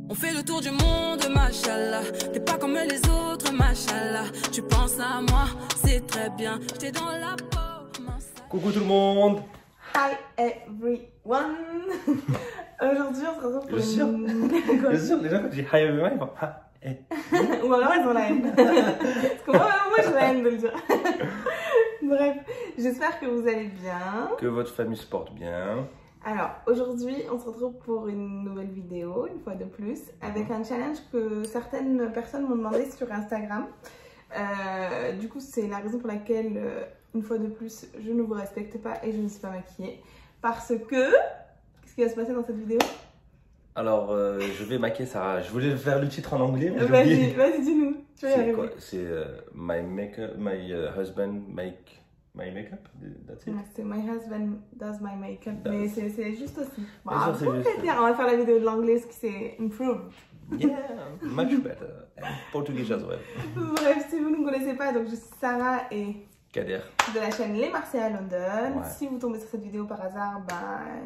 On fait le tour du monde, machallah. T'es pas comme les autres, machallah. Tu penses à moi, c'est très bien. J'étais dans la peau. Coucou tout le monde. Hi everyone. Aujourd'hui on se retrouve pour Bien sûr, les gens quand je dis hi everyone, ils font Ou alors ils ont la haine. Parce que moi j'ai la haine de le dire. Bref, j'espère que vous allez bien. Que votre famille se porte bien. Alors aujourd'hui on se retrouve pour une nouvelle vidéo, une fois de plus, avec un challenge que certaines personnes m'ont demandé sur Instagram. Du coup c'est la raison pour laquelle, une fois de plus, je ne vous respecte pas et je ne suis pas maquillée. Parce que... Qu'est-ce qui va se passer dans cette vidéo? Alors je vais maquiller Sarah. Je voulais faire le titre en anglais mais j'ai Vas-y, oublié. vas-y dis-nous, tu vas y arriver. C'est my makeup, my husband make my makeup, that's it. C'est My Husband Does My Makeup, mais c'est juste aussi. Bon, Bien sûr, c'est juste. on va faire la vidéo de l'anglais, ce qui s'est improved. Yeah, much better. And Portuguese as well. Bref, si vous ne me connaissez pas, donc je suis Sarah et Kader. de la chaîne Les Marseillais à London. Ouais. Si vous tombez sur cette vidéo par hasard,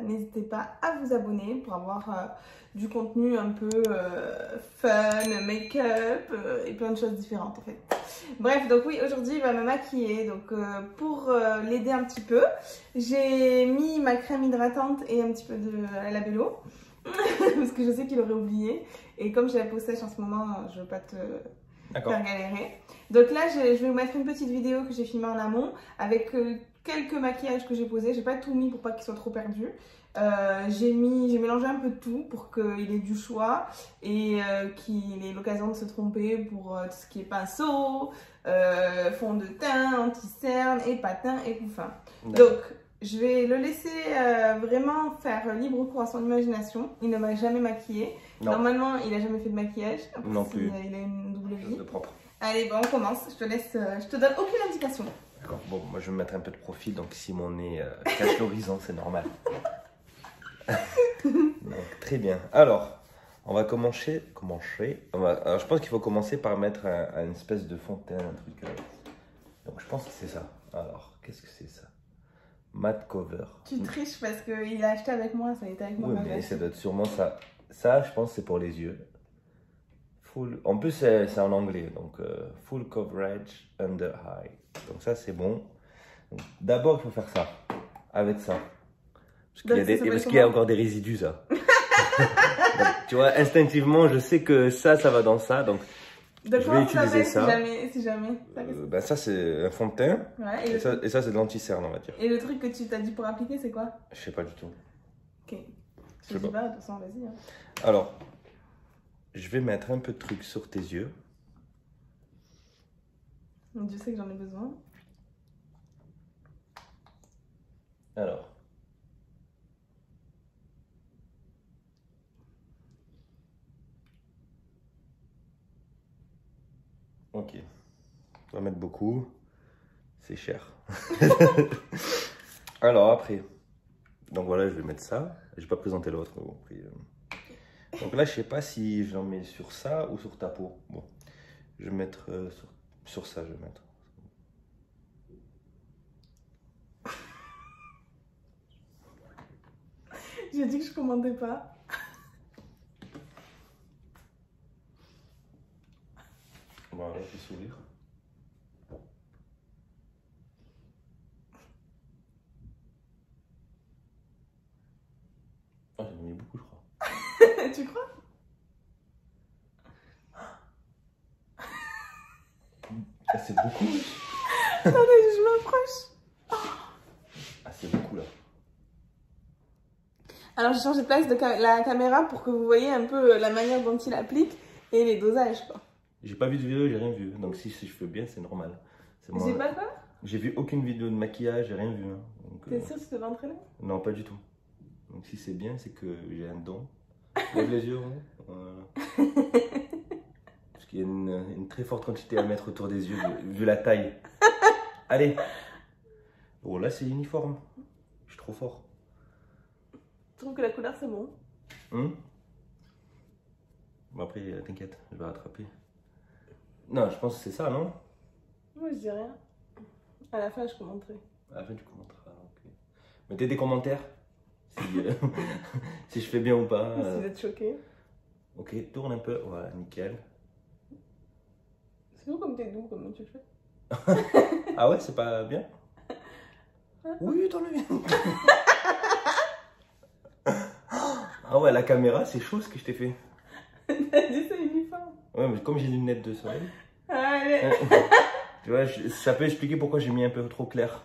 n'hésitez pas à vous abonner pour avoir du contenu un peu fun, make-up et plein de choses différentes en fait. Bref, donc oui, aujourd'hui il va me maquiller. Donc pour l'aider un petit peu, j'ai mis ma crème hydratante et un petit peu de labello parce que je sais qu'il aurait oublié. Et comme j'ai la peau sèche en ce moment, je veux pas te faire galérer. Donc là, je vais vous mettre une petite vidéo que j'ai filmée en amont avec quelques maquillages que j'ai posés. J'ai pas tout mis pour pas qu'ils soient trop perdus. J'ai mélangé un peu de tout pour qu'il ait du choix et qu'il ait l'occasion de se tromper pour tout ce qui est pinceau, fond de teint, anti-cerne et patin et couffin. Donc je vais le laisser vraiment faire libre cours à son imagination. Il ne va jamais maquiller. Non. Normalement, il n'a jamais fait de maquillage. Après, non plus. Il a une double vie. Propre. Allez, bon, on commence. Je te donne aucune indication. D'accord, bon, moi je vais me mettre un peu de profil, donc si mon nez cache l'horizon, c'est normal. Donc, très bien. Alors, on va commencer. Alors, je pense qu'il faut commencer par mettre une espèce de fond de teint, un truc. Donc, je pense que c'est ça. Alors, qu'est-ce que c'est ça? Matte cover. Tu triches parce qu'il a acheté avec moi, ça a été avec moi. Oui, mais ça doit être sûrement ça. Ça, je pense, c'est pour les yeux. Full... En plus, c'est en anglais, donc full coverage under eye. Donc ça, c'est bon. D'abord, il faut faire ça, avec ça. Parce qu'il y a encore des résidus, ça. Donc, tu vois, instinctivement, je sais que ça va dans ça, donc je vais utiliser ça. Si jamais. Ça, c'est un fond de teint. Ouais, et ça c'est de l'anti-cerne, on va dire. Et le truc que tu t'as dit pour appliquer, c'est quoi? Je sais pas du tout. Ok. Je sais pas, de toute façon, vas-y. Hein. Alors, je vais mettre un peu de truc sur tes yeux. Dieu sait que j'en ai besoin. Alors. Ok. On va mettre beaucoup. C'est cher. Alors après. Donc voilà, je vais mettre ça. Je vais pas présenter l'autre. Bon, donc là, je sais pas si j'en mets sur ça ou sur ta peau. Bon. Je vais mettre sur ça, je vais mettre. J'ai dit que je commandais pas. Voilà, je vais sourire. Ah, j'en ai mis beaucoup, je crois. Tu crois? Ah, c'est beaucoup. Attendez, je m'approche. Ah, c'est beaucoup là. Alors j'ai changé de place de la caméra pour que vous voyez un peu la manière dont il applique et les dosages quoi. J'ai pas vu de vidéo, j'ai rien vu. Donc si je fais bien, c'est normal. J'ai pas quoi? J'ai vu aucune vidéo de maquillage, j'ai rien vu. Hein. T'es sûr que tu te vas entraîner? Non, pas du tout. Donc si c'est bien, c'est que j'ai un don. Lève les yeux, hein. Voilà. Parce qu'il y a une très forte quantité à mettre autour des yeux, vu la taille. Allez. Oh là, c'est uniforme. Je suis trop fort. Je trouve que la couleur c'est bon. Bon après, t'inquiète, je vais rattraper. Non, je pense que c'est ça, non? Moi je dis rien. À la fin je commenterai. À la fin tu commenteras, ok. Mettez des commentaires si, si je fais bien ou pas. Si vous êtes choqués. Ok, tourne un peu. Voilà, nickel. C'est doux comme t'es doux, comment tu le fais? Ah ouais, c'est pas bien? Oui, t'en le Ah ouais, la caméra, c'est chaud ce que je t'ai fait. T'as dit c'est uniforme. Ouais, mais comme j'ai des lunettes de soleil. Allez. Tu vois, ça peut expliquer pourquoi j'ai mis un peu trop clair.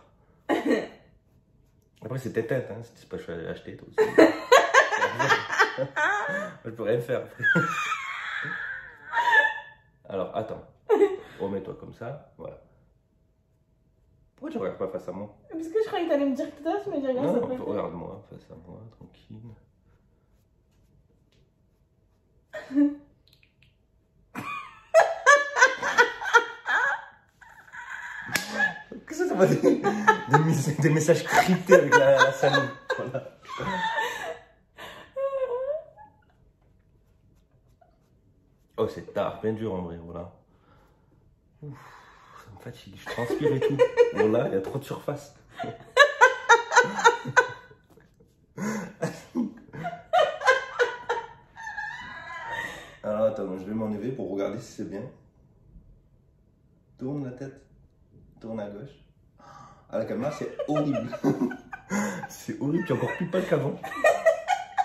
Après, c'est tes têtes, hein. C'est pas que je vais acheter, toi aussi. Je peux rien faire. Alors, attends. Remets-toi comme ça. Voilà. Pourquoi tu regardes pas face à moi? Parce que je croyais que t'allais me dire que tout à l'heure, tu m'as dit regarde Non, ça non, préfère. regarde-moi, face à moi, tranquille. Qu'est-ce que ça va des messages cryptés avec la salive. Voilà. Oh, c'est tard, bien dur en vrai, voilà. Ouf, ça me fatigue, je transpire et tout. Voilà, il y a trop de surface. Alors attends, je vais m'enlever pour regarder si c'est bien. Tourne la tête, tourne à gauche. Ah, la caméra, c'est horrible. C'est horrible, tu es encore plus pâle qu'avant.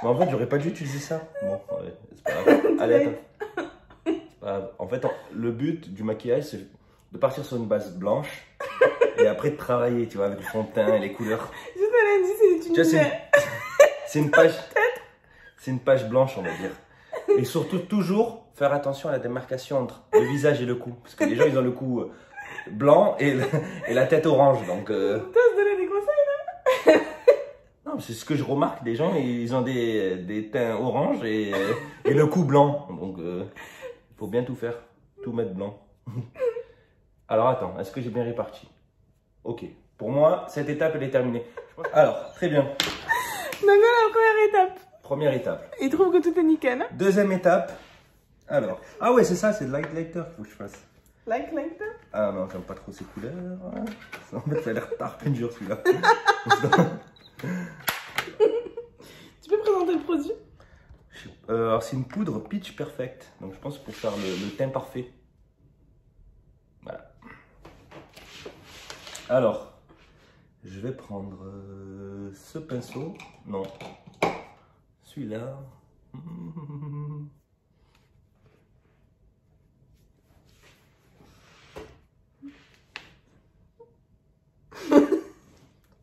Mais en fait, j'aurais pas dû utiliser ça. Bon, ouais, c'est pas grave. Allez, attends. C'est pas grave. En fait, le but du maquillage, c'est de partir sur une base blanche et après de travailler, tu vois, avec le fond de teint et les couleurs. Je te l'ai dit, c'est une C'est une page. C'est une page blanche, on va dire. Et surtout, toujours faire attention à la démarcation entre le visage et le cou. Parce que les gens, ils ont le cou blanc et la tête orange. Donc, T'as se donné des conseils là? non, c'est ce que je remarque. Les gens, ils ont des teints orange et le cou blanc. Donc, il faut bien tout faire. Tout mettre blanc. Alors, attends. Est-ce que j'ai bien réparti? Ok. Pour moi, cette étape, elle est terminée. Alors, très bien. Donc voilà la première étape. Première étape. Il trouve que tout est nickel. Hein? Deuxième étape. Alors. Ah ouais, c'est ça, c'est le light lighter qu'il faut que je fasse. Like that. Ah non, j'aime pas trop ces couleurs. En fait, ça a l'air tard, dur celui-là. Tu peux présenter le produit? Alors, c'est une poudre Pitch Perfect. Donc, je pense pour faire le teint parfait. Voilà. Alors, je vais prendre ce pinceau. Non. Celui-là.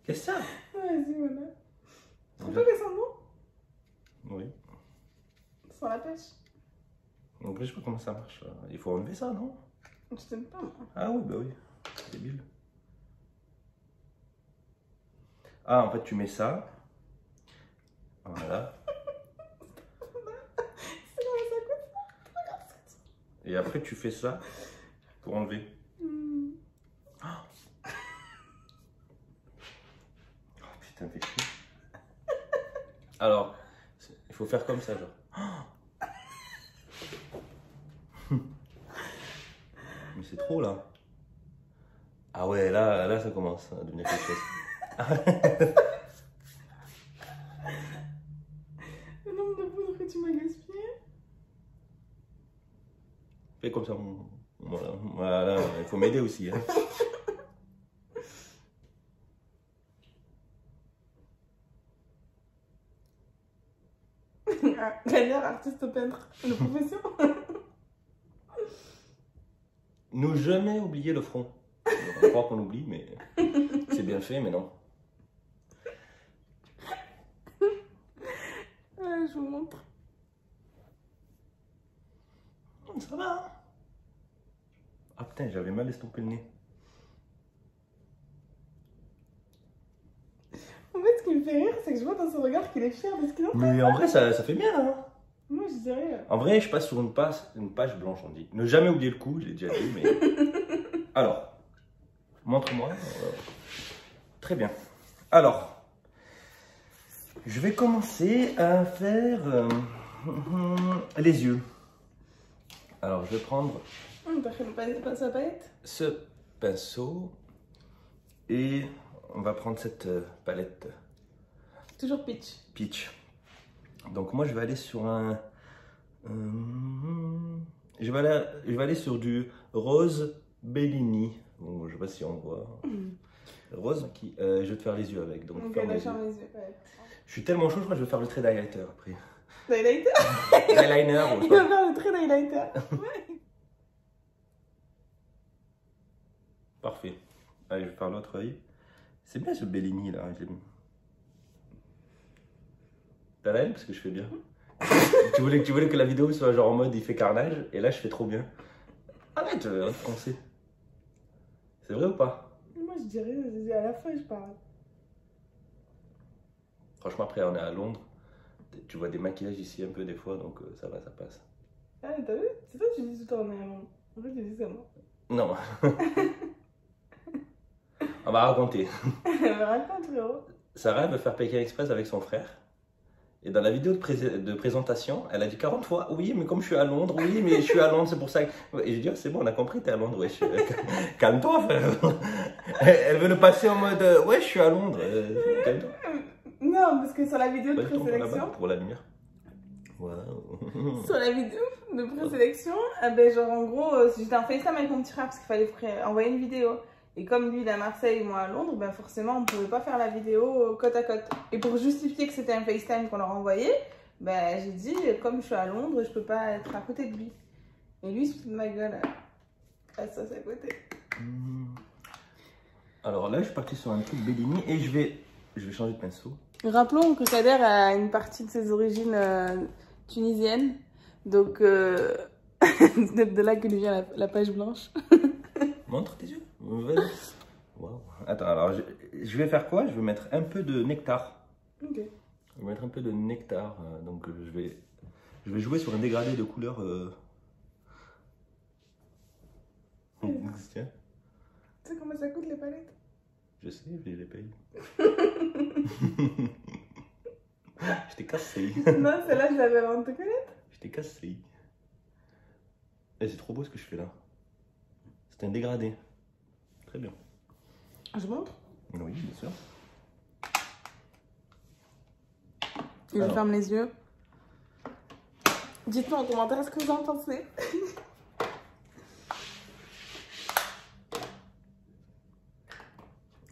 Qu'est-ce que ça? Vas-y, voilà. On peut descendre bon? Oui. Sans la pêche. Donc, je sais pas comment ça marche. Il faut enlever ça, non? Je t'aime pas, moi. Ah oui, bah oui. C'est débile. Ah, en fait, tu mets ça. Voilà. C'est comment ça coûte? Regarde ça. Et après, tu fais ça pour enlever. Oh putain, fais chier. Alors, il faut faire comme ça, genre. Mais c'est trop là. Ah ouais, là ça commence à devenir quelque chose. Le nombre de poudres que tu m'as gaspillé. Fais comme ça. Voilà, il faut m'aider aussi. Hein. Gagnard, artiste peintre. De profession. Ne jamais oublier le front. On croit qu'on oublie, mais c'est bien fait, mais non. Je vous montre. Ça va. Hein? Ah putain, j'avais mal estompé le nez. En fait, ce qui me fait rire, c'est que je vois dans son regard qu'il est fier de ce qu'il a fait. Mais en vrai, ça fait bien. Hein. Moi, je dirais. En vrai, je passe sur une page blanche, on dit. Ne jamais oublier le coup, je l'ai déjà dit, mais... Alors, montre-moi. Très bien. Alors, je vais commencer à faire les yeux. Alors, je vais prendre T'as fait le pinceau à paillettes? ce pinceau et on va prendre cette palette Toujours pitch. Peach. Donc moi, je vais aller sur un Je vais aller sur du Rose Bellini. Bon, je sais pas si on voit. Rose, je vais te faire les yeux avec. Donc, Ok, ferme les d'accord, yeux. les yeux. Ouais. Je suis tellement chaud, je crois que je vais faire le trait d'highlighter après. D'highlighter. Eyeliner ou Il pas. va faire le trait d'highlighter. Parfait. Allez, je vais faire l'autre œil. C'est bien ce Bellini là. T'as la haine parce que je fais bien. tu voulais que la vidéo soit genre en mode il fait carnage et là je fais trop bien. Arrête, français. C'est vrai ou pas? Moi je dirais à la fin je parle. Franchement après on est à Londres. Tu vois des maquillages ici un peu des fois donc ça va, ça passe. Ah t'as vu? C'est toi tu dis tout le temps on est à Londres. En fait tu dis ça moi. Non. On va raconter. Raconte frérot. Sarah veut faire Pékin Express avec son frère. Et dans la vidéo de présentation, elle a dit 40 fois oui, mais comme je suis à Londres, oui, mais je suis à Londres, c'est pour ça. Et j'ai dit, oh, c'est bon, on a compris, t'es à Londres, ouais. Calme-toi, frère. Elle veut le passer en mode, ouais, je suis à Londres. Calme-toi. Non, parce que sur la vidéo de Vas-y, tourne là-bas présélection, pour la lumière. Waouh. sur la vidéo de présélection, ben genre en gros, j'étais en FaceTime avec mon petit frère parce qu'il fallait envoyer une vidéo. Et comme lui il est à Marseille et moi à Londres, ben forcément on pouvait pas faire la vidéo côte à côte. Et pour justifier que c'était un FaceTime qu'on leur envoyait, ben j'ai dit comme je suis à Londres, je peux pas être à côté de lui. Et lui il se fout de ma gueule. Ah ça c'est à côté. Alors là, je suis parti sur un truc Bellini et je vais changer de pinceau. Rappelons que Kader a une partie de ses origines tunisiennes. Donc de là que lui vient la page blanche. Montre tes yeux. Wow. Attends, alors je vais faire quoi? Je vais mettre un peu de nectar. Ok. Je vais mettre un peu de nectar. Donc je vais jouer sur un dégradé de couleur. Tiens, Tu sais comment ça coûte les palettes? je sais, je les paye. Je t'ai cassé. Non, celle-là je l'avais avant de te connaître. Je t'ai cassé. Et c'est trop beau ce que je fais là. C'est un dégradé. Très bien. Je montre. Oui, bien sûr. Et je Alors. ferme les yeux. Dites-moi en commentaire ce que vous en pensez.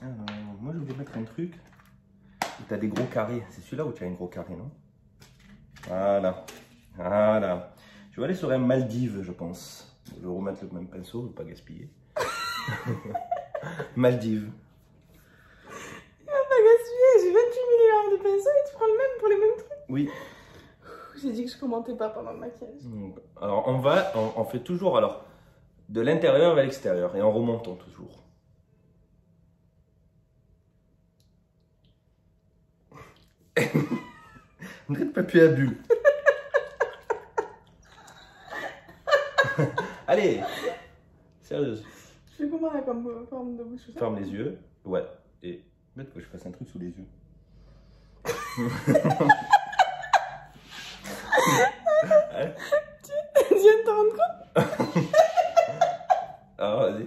Alors, moi je voulais mettre un truc où tu as des gros carrés. C'est celui-là où tu as un gros carré, non? Voilà. Voilà. Je vais aller sur un Maldives, je pense. Je vais remettre le même pinceau, je ne vais pas gaspiller. Maldives. Il va pas gaspiller, j'ai 28 milliards de pinceaux et tu prends le même pour les mêmes trucs. Oui. J'ai dit que je commentais pas pendant le maquillage. Alors on fait toujours alors de l'intérieur vers l'extérieur et en remontant toujours. On dirait de papier à bulles. Allez, sérieuse. Je fais comment là comme forme de bouche? Ferme les yeux. Ouais. Et peut-être que je fasse un truc sous les yeux. Tu viens de te rendre compte? Alors vas-y.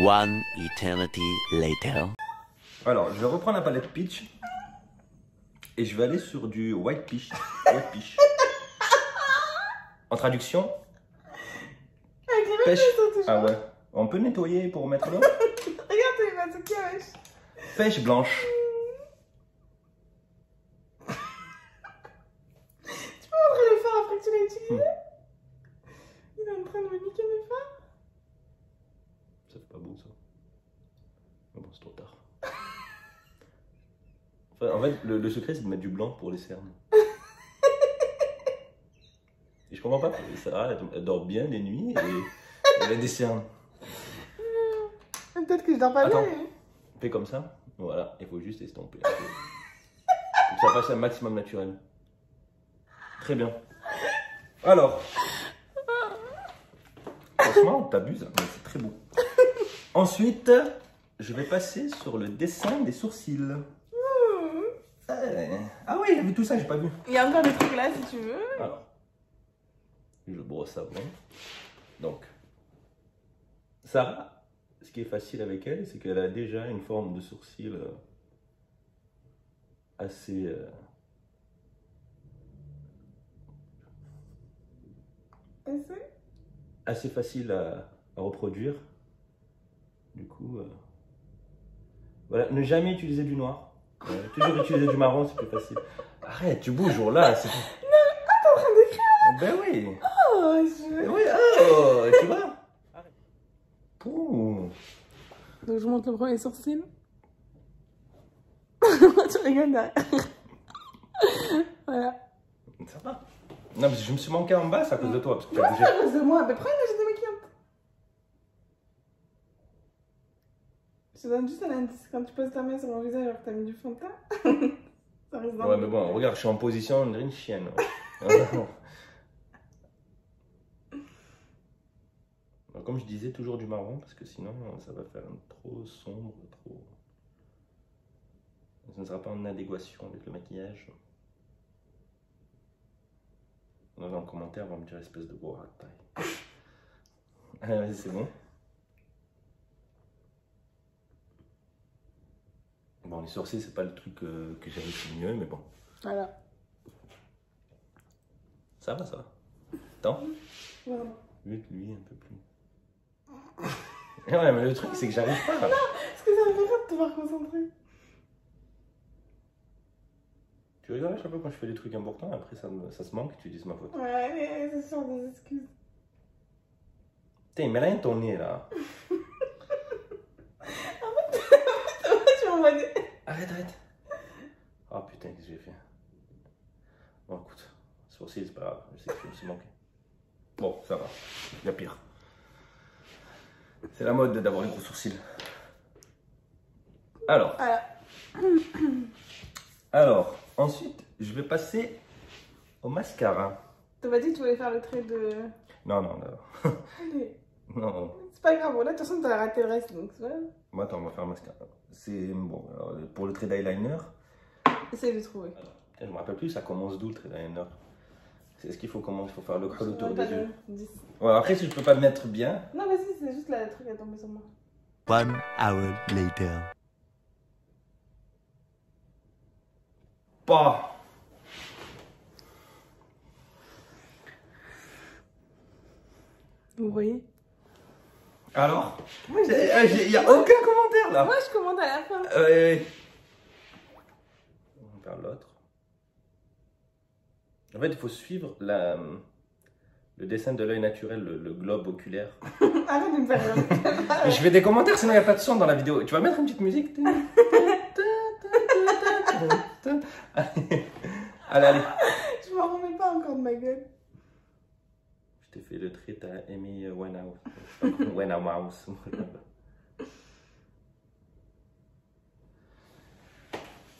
One eternity later. Alors je vais reprendre la palette Peach. Et je vais aller sur du White Peach. White Peach. En traduction, Avec les mêmes pêche. pinceaux toujours. Ah ouais. On peut nettoyer pour mettre l'eau. Regarde tes pinceaux qui wesh. Pêche blanche. Tu peux montrer le fard après que tu l'as utilisé? Il est en train de me niquer mes fards. Ça fait pas beau ça. Mais bon, c'est trop tard. Enfin, en fait, le secret c'est de mettre du blanc pour les cernes. Et je comprends pas, Sarah elle dort bien les nuits et elle a des cernes. Peut-être que je dors pas Attends. bien. Fais comme ça, voilà, il faut juste estomper. Pour que ça fasse un maximum naturel. Très bien. Alors, franchement, t'abuses, mais c'est très beau. Ensuite, je vais passer sur le dessin des sourcils. Ah oui, j'ai vu tout ça, j'ai pas vu. Il y a encore des trucs là si tu veux. Alors, je brosse avant. Donc, Sarah, ce qui est facile avec elle, c'est qu'elle a déjà une forme de sourcil assez assez facile à reproduire. Du coup, voilà, ne jamais utiliser du noir. Toujours utiliser du marron, c'est plus facile. Arrête, tu bouges, là. C'est... Non, t'es en train d'écrire. Ben oui. Oh, Oui, oh, tu vois. Ouh. Donc je monte le premier sourcil. Tu rigoles derrière. Voilà. Ça va. Non, mais je me suis manqué en bas, c'est à cause de toi. Parce que tu as Moi, bougé. c'est à cause de moi. Mais prends une image de maquillante. Je te donne juste un indice. Quand tu poses ta main sur mon visage alors que t'as mis du fond de teint, ça risque Ouais, mais bon, regarde, je suis en position, on dirait une chienne. Ouais. Alors, comme je disais, toujours du marron, parce que sinon, ça va faire trop sombre, trop... Ça ne sera pas en adéquation avec le maquillage. Dans un commentaire, on va me dire espèce de gros rat de taille. Vas-y, c'est bon. Bon, les sourcils, c'est pas le truc que j'avais le mieux, mais bon. Voilà. Ça va, ça va. Attends. Voilà. Lui, un peu plus. Ouais, mais le truc, c'est que j'arrive pas. Non, parce que ça me fait rire de te voir concentrer. Tu rigoles à chaque fois quand je fais des trucs importants, après ça se manque, tu dis c'est ma faute. Ouais, mais c'est sûr, des excuses. Putain, mais là, ton nez, là. Tu m'envoies des... Arrête. Oh putain, qu'est-ce que j'ai fait? Bon, écoute, sourcil, c'est pas grave, je sais que je me suis manqué. Bon, ça va, il y a pire. C'est la mode d'avoir les gros sourcils. Alors, ensuite, je vais passer au mascara. Tu m'as dit que tu voulais faire le trait de... Non. Allez. Non. C'est pas grave, là, de toute façon, t'as raté le reste, donc c'est vrai. Bon, attends, on va faire un mascara. C'est bon, alors, pour le trait d'eyeliner. Essaye de trouver. Alors, putain, je me rappelle plus, ça commence d'où le trait d'eyeliner? C'est ce qu'il faut commencer, il faut faire le creux autour Pas des yeux. de 10. Ouais, après, si je peux pas le mettre bien. Non, vas-y, c'est juste le truc à tomber sur moi. 1 hour later. Pas. Vous voyez? Alors? Moi, Il n'y a aucun commentaire là. Moi, je commande à la fin. Ouais. On va faire l'autre. En fait, il faut suivre le dessin de l'œil naturel, le globe oculaire. Arrête de me faire rire. Je fais des commentaires, sinon il n'y a pas de son dans la vidéo. Tu vas mettre une petite musique? Allez. Je m'en remets pas encore de ma gueule. Je t'ai fait le trait, t'as aimé Winehouse.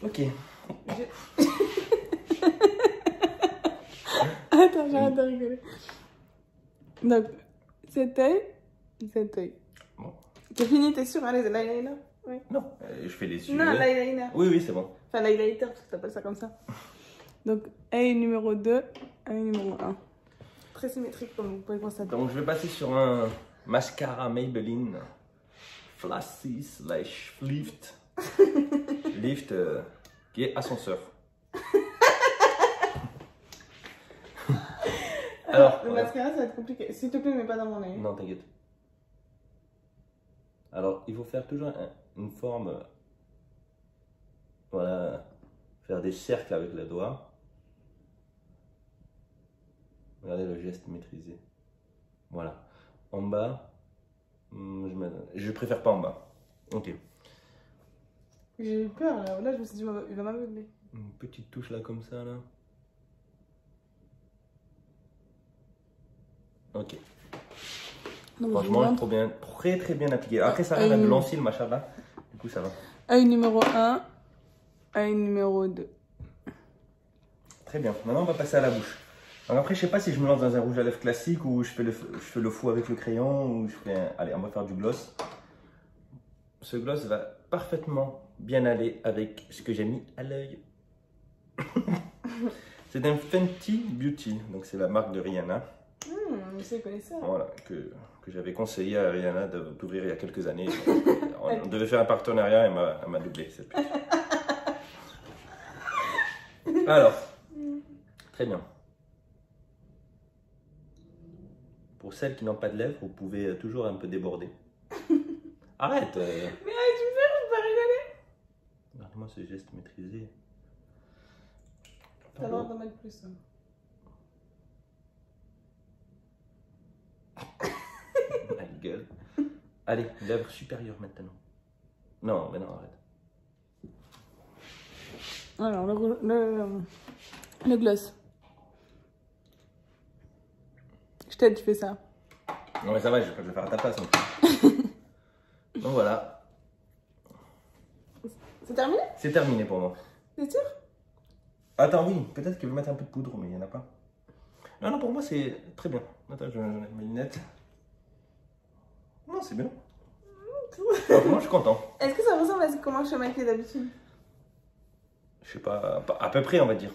Ok. Attends, j'arrête de rigoler. Donc, cet œil. Bon. T'as fini, t'es sûr, hein, l'eyeliner? Oui. Non, je fais les yeux. Non, l'eyeliner. Oui, c'est bon. Enfin, l'eyeliner, parce que t'appelles ça comme ça. Donc, œil numéro 2, œil numéro 1. Très symétrique, comme vous pouvez constater. Donc, je vais passer sur un mascara Maybelline Flashy / Lift. Lift qui est ascenseur. Alors, le mascara, ça va être compliqué. S'il te plaît, mets pas dans mon œil. Non, t'inquiète. Alors, il faut faire toujours une forme. Voilà. Faire des cercles avec le doigt. Regardez le geste maîtrisé. Voilà. En bas, je préfère pas en bas. Ok. J'ai eu peur là. Là, je me suis dit, il va m'aveugler. Une petite touche là, comme ça, là. Ok. Non, Franchement, trop bien, très bien appliqué. Après, ça arrive à de l'encil, machin là. Du coup, ça va. Œil numéro 1, œil numéro 2. Très bien. Maintenant, on va passer à la bouche. Alors après, je sais pas si je me lance dans un rouge à lèvres classique ou je fais le fou avec le crayon ou je fais Allez, on va faire du gloss. Ce gloss va parfaitement bien aller avec ce que j'ai mis à l'œil. C'est un Fenty Beauty, donc c'est la marque de Rihanna. C'est connaisseur. Voilà, que j'avais conseillé à Rihanna d'ouvrir il y a quelques années. On devait faire un partenariat et elle m'a doublé cette pute. Alors, très bien. pour celles qui n'ont pas de lèvres, vous pouvez toujours un peu déborder. Arrête Mais arrête, tu me fais, je peux pas rigoler. Regarde-moi ce geste maîtrisé. T'as le droit d'en mettre plus. Hein. Ma gueule. Allez, lèvres supérieures maintenant. Non, mais non, arrête. Alors, le gloss. Je t'aide, tu fais ça. Non mais ça va, je vais pas te le faire à ta place. Donc voilà. C'est terminé? C'est terminé pour moi. C'est sûr? Attends, oui, peut-être qu'il veut mettre un peu de poudre, mais il n'y en a pas. Non, non, pour moi c'est très bien. Attends, je vais mettre mes lunettes. Non, c'est bien. Moi, je suis content. Est-ce que ça ressemble à comment je suis maquillée d'habitude? Je sais pas, à peu près, on va dire.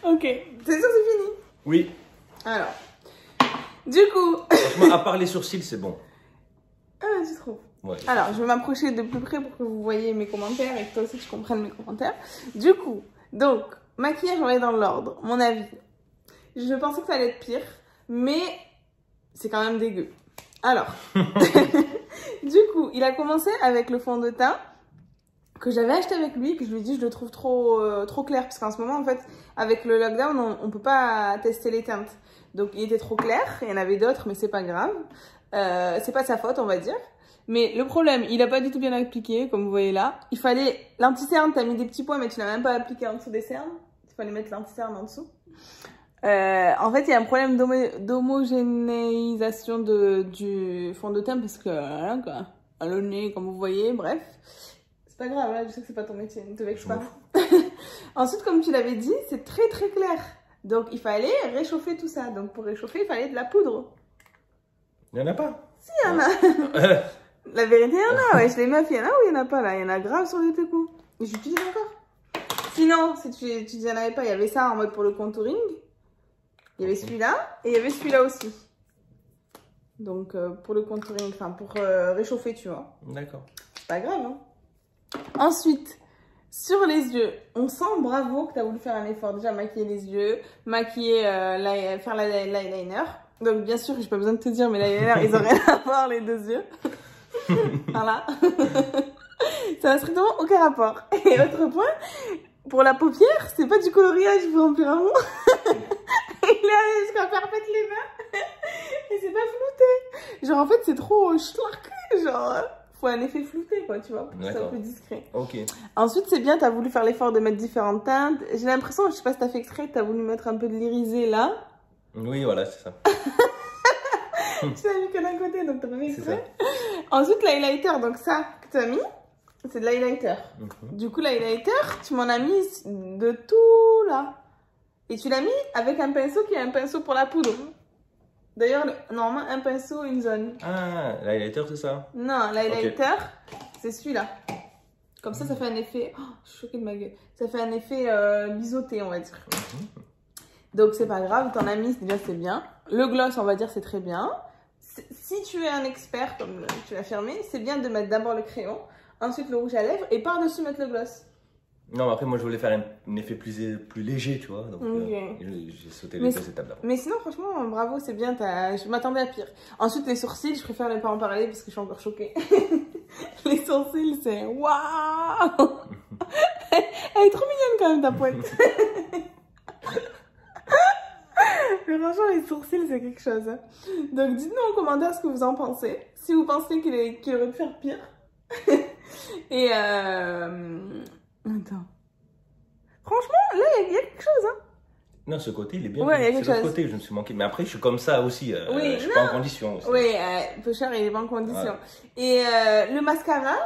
Ok, c'est sûr, c'est fini? Oui. Alors, du coup... Franchement, à part les sourcils, c'est bon. Ah, tu trouves? Ouais. Alors, je vais m'approcher de plus près pour que vous voyez mes commentaires et que toi aussi tu comprennes mes commentaires. Du coup, donc, maquillage, on va aller dans l'ordre. Mon avis. Je pensais que ça allait être pire, mais c'est quand même dégueu. Alors, du coup, il a commencé avec le fond de teint que j'avais acheté avec lui, que je lui ai dit je le trouve trop clair, parce qu'en ce moment, en fait, avec le lockdown, on peut pas tester les teintes. Donc, il était trop clair, il y en avait d'autres, mais c'est pas grave. C'est pas de sa faute, on va dire. Mais le problème, il a pas du tout bien appliqué, comme vous voyez là. Il fallait, l'anti-cerne, t'as mis des petits points, mais tu l'as même pas appliqué en dessous des cernes. Il fallait mettre l'anti-cerne en dessous. En fait, il y a un problème d'homogénéisation du fond de teint, parce que, voilà, quoi, le nez, comme vous voyez, bref. C'est pas grave, là, je sais que c'est pas ton métier, ne te vexe pas. Ensuite, comme tu l'avais dit, c'est très clair. Donc, il fallait réchauffer tout ça. Donc, pour réchauffer, il fallait de la poudre. Il n'y en a pas. Si, il y en a. La vérité, il y en a, ouais. Je les meufs, il y en a ou il y en a pas, là. Il y en a grave sur les coups. Et j'utilise encore. Sinon, si tu dis en avais pas, il y avait ça en mode pour le contouring. Il y avait celui-là et il y avait celui-là aussi. Donc, pour le contouring, enfin, pour réchauffer, tu vois. D'accord. C'est pas grave, hein. Ensuite, sur les yeux, on sent bravo que tu as voulu faire un effort. Déjà, maquiller les yeux, maquiller, faire l'eyeliner. Donc, bien sûr, j'ai pas besoin de te dire, mais l'eyeliner, ils ont rien à voir, les deux yeux. Voilà. Ça n'a strictement aucun rapport. Et autre point, pour la paupière, c'est pas du coloriage pour remplir un mot. Il est jusqu'à faire mettre les mains. Et c'est pas flouté. Genre, en fait, c'est trop schlark. Genre, faut un effet flouté, quoi, tu vois, pour que ça soit plus discret. Ok. Ensuite, c'est bien, t'as voulu faire l'effort de mettre différentes teintes. J'ai l'impression, je sais pas si t'as fait exprès, t'as voulu mettre un peu de l'irisé là. Oui, voilà, c'est ça. Tu l'as mis que d'un côté, donc t'as pas fait exprès. Ensuite, l'highlighter, donc ça que t'as mis, c'est de l'highlighter. Du coup, l'highlighter, tu m'en as mis de tout là. Et tu l'as mis avec un pinceau qui est un pinceau pour la poudre. D'ailleurs, normalement, un pinceau, une zone. Ah, l'highlighter, c'est ça? Non, l'highlighter, c'est celui-là. Comme ça fait un effet... Oh, je suis choquée de ma gueule. Ça fait un effet biseauté, on va dire. Donc, c'est pas grave, t'en as mis, déjà, c'est bien. Le gloss, on va dire, c'est très bien. Si tu es un expert, comme tu l'as affirmé, c'est bien de mettre d'abord le crayon, ensuite le rouge à lèvres, et par-dessus mettre le gloss. Non, mais après, moi, je voulais faire un effet plus léger, tu vois. Donc, j'ai sauté les deux étapes d'abord. Mais sinon, franchement, bravo, c'est bien. Je m'attendais à pire. Ensuite, les sourcils, je préfère ne pas en parler parce que je suis encore choquée. Les sourcils, c'est waouh. Elle est trop mignonne quand même, ta pointe. Mais franchement, les sourcils, c'est quelque chose. Hein. Donc, dites-nous en commentaire ce que vous en pensez. Si vous pensez qu'il aurait pu faire pire. Et attends. Franchement, là, il y a quelque chose, hein. Non, ce côté, il est bien. Ouais, il y a quelque c'est l'autre chose. côté que je me suis manqué. Mais après, je suis comme ça aussi. Oui, je suis pas en condition aussi. Oui, Pochard, il est pas en condition. Ouais. Et le mascara,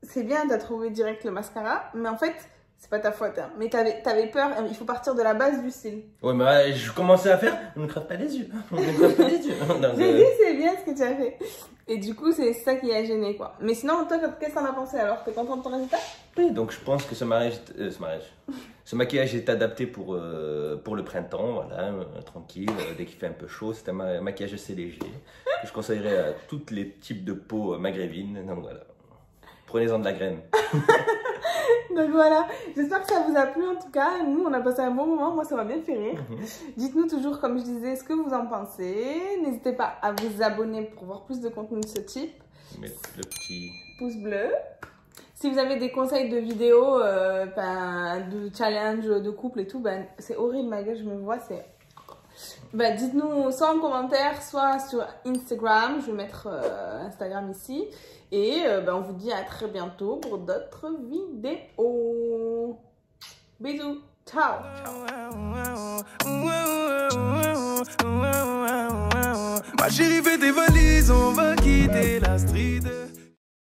c'est bien, t'as trouvé direct le mascara. Mais en fait, c'est pas ta faute. Hein. Mais t'avais peur, il faut partir de la base du cil. Ouais, mais je commençais à faire. On ne crève pas les yeux. On ne crève pas les yeux. J'ai dit, c'est bien ce que tu as fait. Et du coup, c'est ça qui a gêné, quoi. Mais sinon, toi, qu'est-ce que t'en as pensé alors? T'es content de ton résultat? Oui, donc je pense que ce maquillage est adapté pour le printemps, voilà, tranquille, dès qu'il fait un peu chaud. C'est un maquillage assez léger que je conseillerais à tous les types de peau maghrébines. Donc voilà, prenez-en de la graine. Donc voilà, j'espère que ça vous a plu en tout cas. Nous, on a passé un bon moment. Moi, ça m'a bien fait rire. Dites-nous toujours, comme je disais, ce que vous en pensez. N'hésitez pas à vous abonner pour voir plus de contenu de ce type. Mettre le petit Pouce bleu. Si vous avez des conseils de vidéos, de challenge, de couple et tout, c'est horrible ma gueule, je me vois, c'est... dites-nous soit en commentaire, soit sur Instagram. Je vais mettre Instagram ici. Et on vous dit à très bientôt pour d'autres vidéos. Bisous. Ciao. Ma chérie, fais tes valises, on va quitter la street.